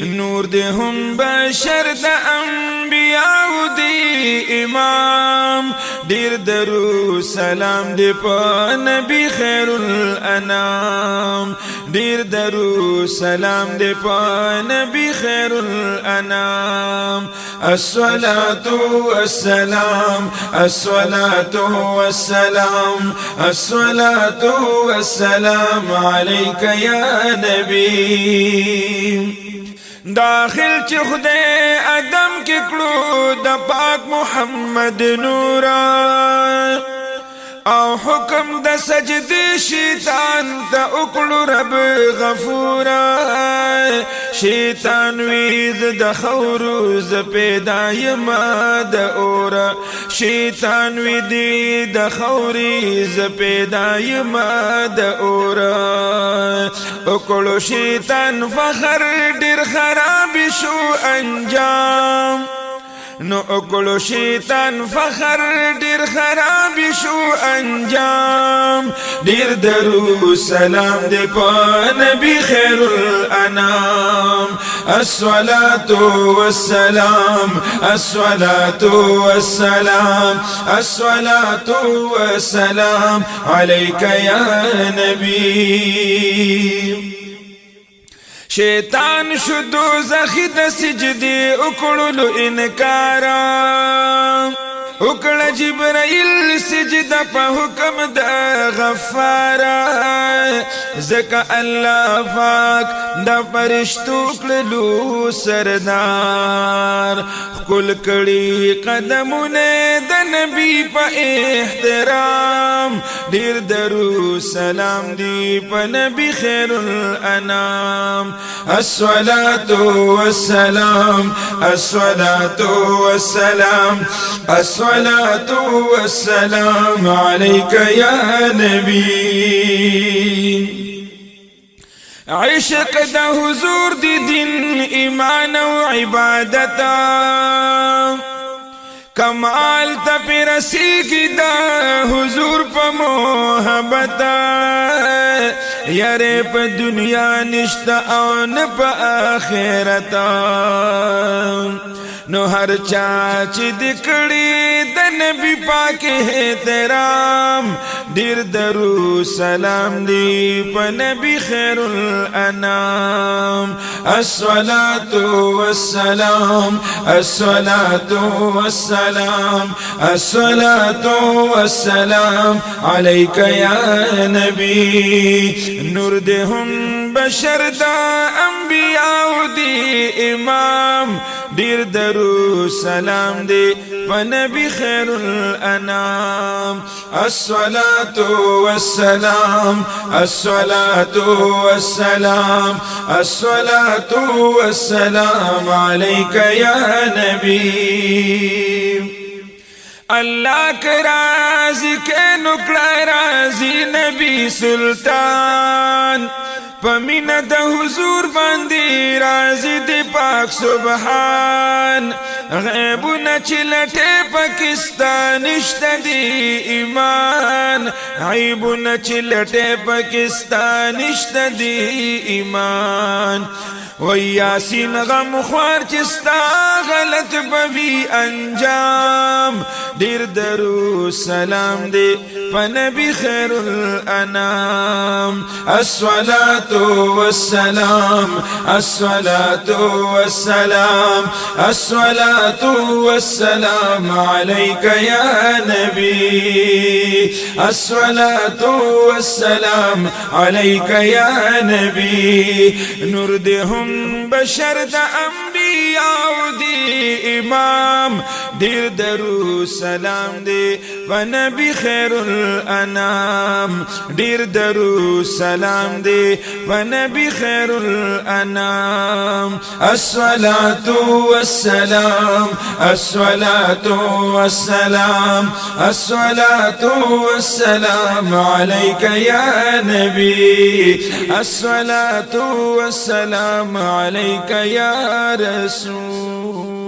نور دے ہم بشر دا انبیاء دی امام دیر درو سلام دے پا نبی خیر الانام دیر درو سلام دے پا نبی خیر الانام الصلاة والسلام الصلاة والسلام الصلاة والسلام عليك يا نبي داخل چه خدای ادم کی کلو دا پاک محمد نورا او حکم دا سجد شیطان دا اکلو رب غفورا شیطان وید دا خوروز پیدای ما دا اورا شیطان ویدی دا خوریز پیدای ما دا اورا اکلو شیطان فخر دیر خراب شو انجام نو اکلو شیطان فخر دیر خراب شو انجام دیر درو سلام دے پا نبی خیر الانام الصلاة والسلام الصلاة والسلام الصلاة والسلام عليك يا نبی شیطان شدو زخی دا سجدی اکڑلو انکارا اکڑ جبرائیل سجدہ پا حکم دا غفارا زکا اللہ پاک دا فرشتو کللو سردار کل کڑی قدمونے دا نبی پا احترام دیر درو سلام دی پا نبی خیر الانام الصلاة والسلام الصلاة والسلام الصلاة والسلام عليك يا نبي عشق دا حضور دی دین ایمان و عبادتا کمال تا پیرسی کی دا حضور پا محبتا یارے پا دنیا نشتا اون پا آخرتا نو ہر چاچ دکڑی دا نبی پاک احترام دیر درو سلام دی پا نبی خیر الانام الصلاة والسلام الصلاة والسلام الصلاة والسلام عليك يا نبي نور دے ہم بشر دا انبیاء دی امام دیر درو سلام دے ونبی خیر الانام الصلاة والسلام الصلاة والسلام الصلاة والسلام عليك يا نبي اللہ کا رازی کے نکڑا رازی نبی سلطان پمین دا حضور باندی رازی دی پاک سبحان غیبو نچلٹے پاکستان اشتدی ایمان غیبو نچلٹے پاکستان اشتدی ایمان ویاسین غم خوار چستا غلط بوی انجام دیر درو سلام دے پا نبی خیر الانام الصلاة والسلام الصلاة والسلام الصلاة والسلام عليك يا نبي الصلاة والسلام عليك يا نبي نور دهم بشر دا انبیاء دی امام دیر درو سلام دی و نبی خیر الانام دیر درو سلام دی و نبی خیر الانام الصلاة والسلام الصلاة والسلام الصلاة والسلام عليك يا نبي الصلاة والسلام عليك يا رسول